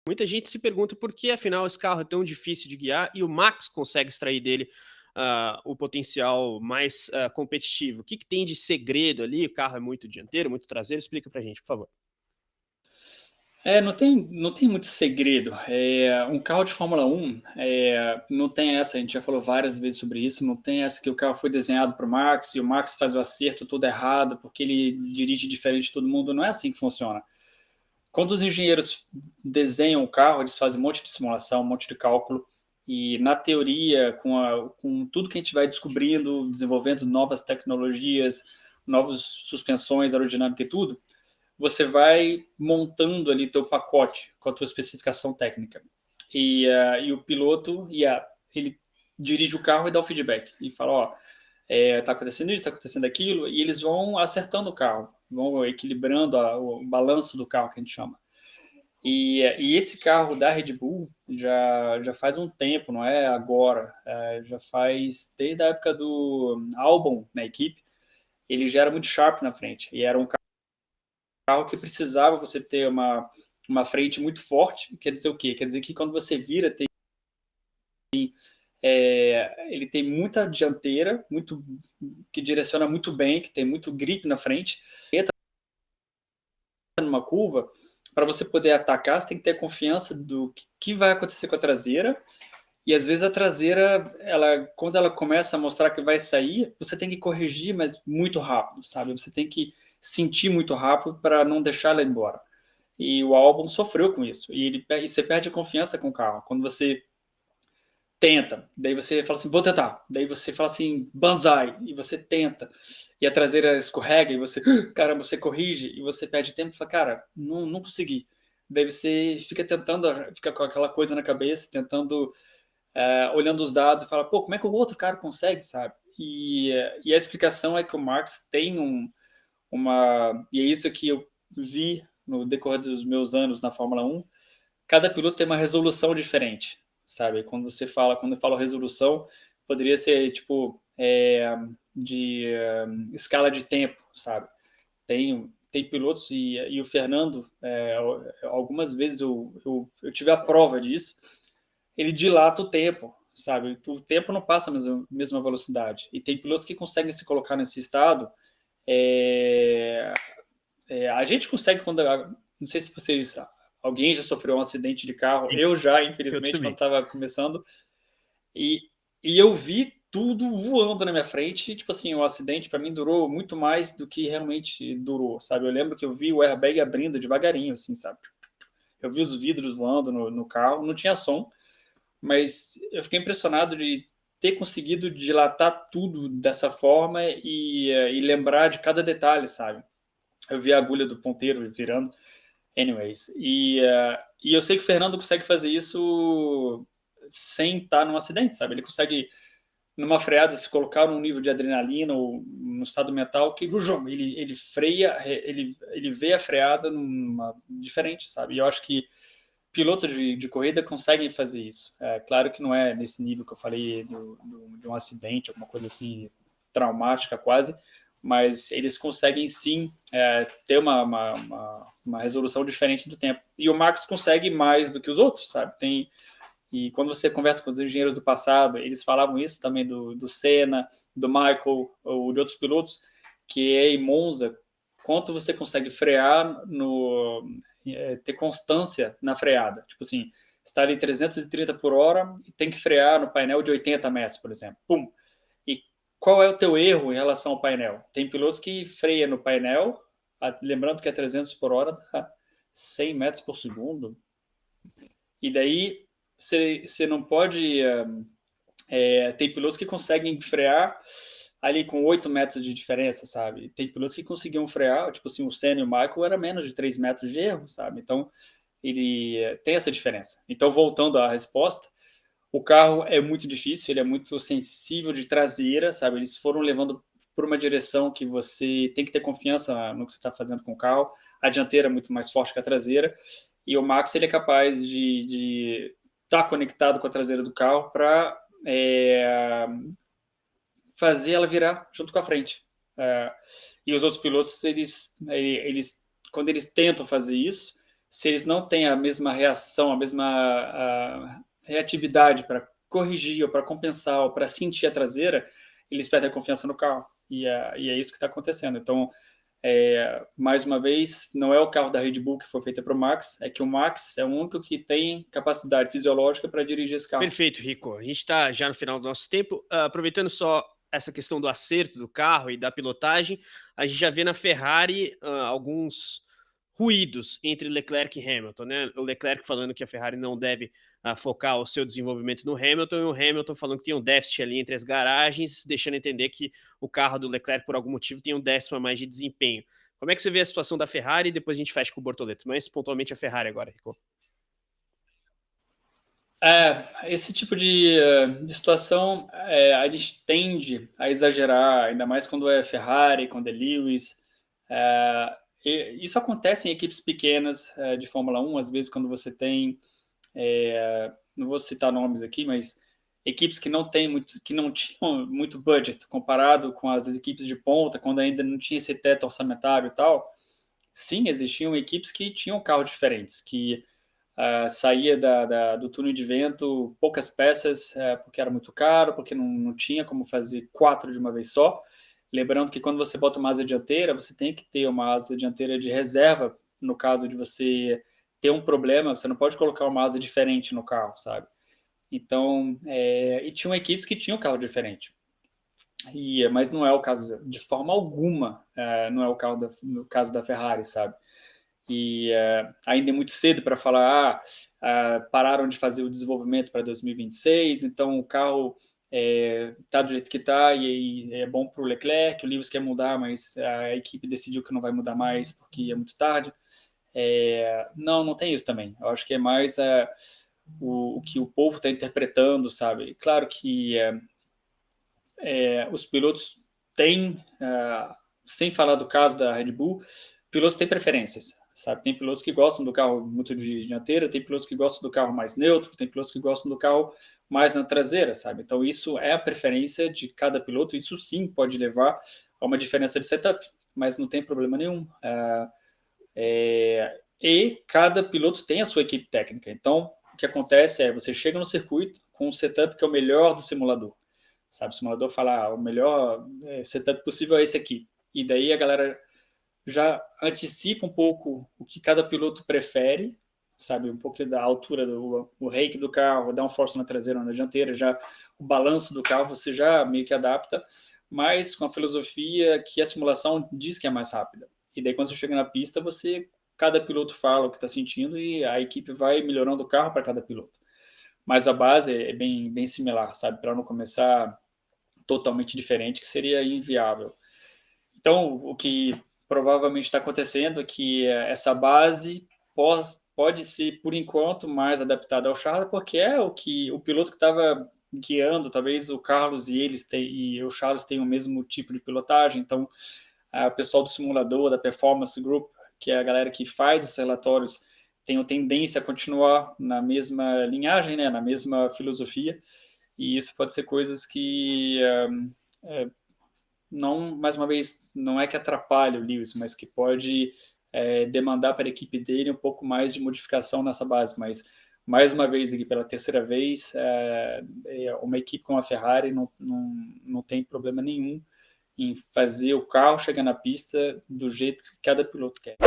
Muita gente se pergunta por que, afinal, esse carro é tão difícil de guiar e o Max consegue extrair dele o potencial mais competitivo. O que, que tem de segredo ali? O carro é muito dianteiro, muito traseiro? Explica pra gente, por favor. Não tem muito segredo. Um carro de Fórmula 1 não tem essa, a gente já falou várias vezes sobre isso, não tem essa que o carro foi desenhado para o Max e o Max faz o acerto todo errado porque ele dirige diferente de todo mundo. Não é assim que funciona. Quando os engenheiros desenham o carro, eles fazem um monte de simulação, um monte de cálculo, e na teoria, com tudo que a gente vai descobrindo, desenvolvendo novas tecnologias, novas suspensões, aerodinâmica e tudo, você vai montando ali teu pacote com a tua especificação técnica. E o piloto, ele dirige o carro e dá o feedback. E fala, ó, tá acontecendo isso, tá acontecendo aquilo, e eles vão acertando o carro, vão equilibrando o balanço do carro, que a gente chama. E esse carro da Red Bull já faz um tempo, não é agora, já faz desde a época do Albon na equipe, ele já era muito sharp na frente, e era um carro que precisava você ter uma frente muito forte. Quer dizer o quê? Quer dizer que quando você vira, ele tem muita dianteira, que direciona muito bem, que tem muito grip na frente. Entra numa curva, para você poder atacar, você tem que ter confiança do que vai acontecer com a traseira. E às vezes a traseira, quando ela começa a mostrar que vai sair, você tem que corrigir, mas muito rápido, sabe? Você tem que sentir muito rápido para não deixar ela ir embora. E o álbum sofreu com isso. E você perde a confiança com o carro. Quando você tenta, daí você fala assim, vou tentar. Daí você fala assim, banzai, e você tenta. E a traseira escorrega, e você, caramba, você corrige, e você perde tempo e fala, cara, não consegui. Daí você fica tentando, fica com aquela coisa na cabeça, tentando, olhando os dados e fala, pô, como é que o outro cara consegue, sabe? E a explicação é que o Marx tem e é isso que eu vi no decorrer dos meus anos na Fórmula 1, cada piloto tem uma resolução diferente, sabe? Quando eu falo resolução, poderia ser tipo de escala de tempo, sabe? Tem pilotos e o Fernando, algumas vezes eu tive a prova disso, ele dilata o tempo, sabe? O tempo não passa a mesma velocidade. E tem pilotos que conseguem se colocar nesse estado. é, a gente consegue quando. Não sei se vocês. Alguém já sofreu um acidente de carro. Sim, Eu já, eu infelizmente, quando também. estava começando. E, e eu vi tudo voando na minha frente. E, tipo assim, o acidente para mim durou muito mais do que realmente durou, sabe? Eu lembro que eu vi o airbag abrindo devagarinho, assim, sabe? Eu vi os vidros voando no carro. Não tinha som, mas eu fiquei impressionado de ter conseguido dilatar tudo dessa forma e lembrar de cada detalhe, sabe? Eu vi a agulha do ponteiro virando. Anyways. E eu sei que o Fernando consegue fazer isso sem estar num acidente, sabe? Ele consegue, numa freada, se colocar num nível de adrenalina ou no estado mental que ele freia, ele vê a freada numa diferente, sabe? E eu acho que pilotos de corrida conseguem fazer isso. Claro que não é nesse nível que eu falei de um acidente, alguma coisa assim traumática quase, mas eles conseguem sim ter uma resolução diferente do tempo. E o Max consegue mais do que os outros, sabe? E quando você conversa com os engenheiros do passado, eles falavam isso também do Senna, do Michael, ou de outros pilotos, que é em Monza, quanto você consegue frear ter constância na freada. Tipo assim, está ali 330 por hora e tem que frear no painel de 80 metros, por exemplo. Pum! E qual é o teu erro em relação ao painel? Tem pilotos que freia no painel, lembrando que é 300 por hora, dá 100 metros por segundo. E daí você não pode. Tem pilotos que conseguem frear ali com 8 metros de diferença, sabe? Tem pilotos que conseguiam frear, tipo assim, o Senna e o Michael era menos de 3 metros de erro, sabe? Então, ele tem essa diferença. Então, voltando à resposta, o carro é muito difícil, ele é muito sensível de traseira, sabe? Eles foram levando por uma direção que você tem que ter confiança no que você está fazendo com o carro. A dianteira é muito mais forte que a traseira. E o Max ele é capaz de estar conectado com a traseira do carro para fazer ela virar junto com a frente. E os outros pilotos, quando eles tentam fazer isso, se eles não têm a mesma reação, a mesma reatividade para corrigir ou para compensar ou para sentir a traseira, eles perdem a confiança no carro. E é isso que está acontecendo. Então, mais uma vez, não é o carro da Red Bull que foi feito para o Max, é que o Max é o único que tem capacidade fisiológica para dirigir esse carro. Perfeito, Rico. A gente está já no final do nosso tempo. Aproveitando só essa questão do acerto do carro e da pilotagem, a gente já vê na Ferrari alguns ruídos entre Leclerc e Hamilton, né? O Leclerc falando que a Ferrari não deve focar o seu desenvolvimento no Hamilton, e o Hamilton falando que tem um déficit ali entre as garagens, deixando entender que o carro do Leclerc, por algum motivo, tem um décimo a mais de desempenho. Como é que você vê a situação da Ferrari? E depois a gente fecha com o Bortoleto, mas pontualmente a Ferrari agora, Rico. Esse tipo de situação a gente tende a exagerar, ainda mais quando é Ferrari, quando é Lewis. Isso acontece em equipes pequenas de Fórmula 1, às vezes quando você tem, não vou citar nomes aqui, mas equipes que não tinham muito budget comparado com as equipes de ponta, quando ainda não tinha esse teto orçamentário e tal. Sim, existiam equipes que tinham carros diferentes, que saía do túnel de vento poucas peças, porque era muito caro, porque não tinha como fazer 4 de uma vez só. Lembrando que quando você bota uma asa dianteira, você tem que ter uma asa dianteira de reserva, no caso de você ter um problema, você não pode colocar uma asa diferente no carro, sabe? Então, e tinham equipes que tinham carro diferente. Mas não é o caso, de forma alguma, não é no caso da Ferrari, sabe? E ainda é muito cedo para falar, pararam de fazer o desenvolvimento para 2026, então o carro está do jeito que está e é bom para o Leclerc, o Lewis quer mudar, mas a equipe decidiu que não vai mudar mais porque é muito tarde. Não tem isso também. Eu acho que é mais o que o povo está interpretando, sabe? Claro que os pilotos têm, sem falar do caso da Red Bull, pilotos têm preferências, sabe? Tem pilotos que gostam do carro muito de dianteira, tem pilotos que gostam do carro mais neutro, tem pilotos que gostam do carro mais na traseira, sabe? Então isso é a preferência de cada piloto, isso sim pode levar a uma diferença de setup, mas não tem problema nenhum. E cada piloto tem a sua equipe técnica, então o que acontece é você chega no circuito com um setup que é o melhor do simulador, sabe? O simulador fala, o melhor setup possível é esse aqui, e daí a galera já antecipa um pouco o que cada piloto prefere, sabe? Um pouco da altura o rake do carro, dar um force na traseira ou na dianteira, já o balanço do carro você já meio que adapta, mas com a filosofia que a simulação diz que é mais rápida. E daí quando você chega na pista, cada piloto fala o que está sentindo e a equipe vai melhorando o carro para cada piloto. Mas a base é bem, bem similar, sabe? Para não começar totalmente diferente, que seria inviável. Então, o que provavelmente está acontecendo é que essa base pode ser, por enquanto, mais adaptada ao Charles, porque é o que o piloto que estava guiando, talvez o Carlos e o Charles tenham o mesmo tipo de pilotagem, então o pessoal do simulador, da Performance Group, que é a galera que faz esses relatórios, tem a tendência a continuar na mesma linhagem, né, na mesma filosofia, e isso pode ser coisas que não, mais uma vez, não é que atrapalhe o Lewis, mas que pode demandar para a equipe dele um pouco mais de modificação nessa base. Mas, mais uma vez, aqui pela terceira vez, uma equipe como a Ferrari não tem problema nenhum em fazer o carro chegar na pista do jeito que cada piloto quer.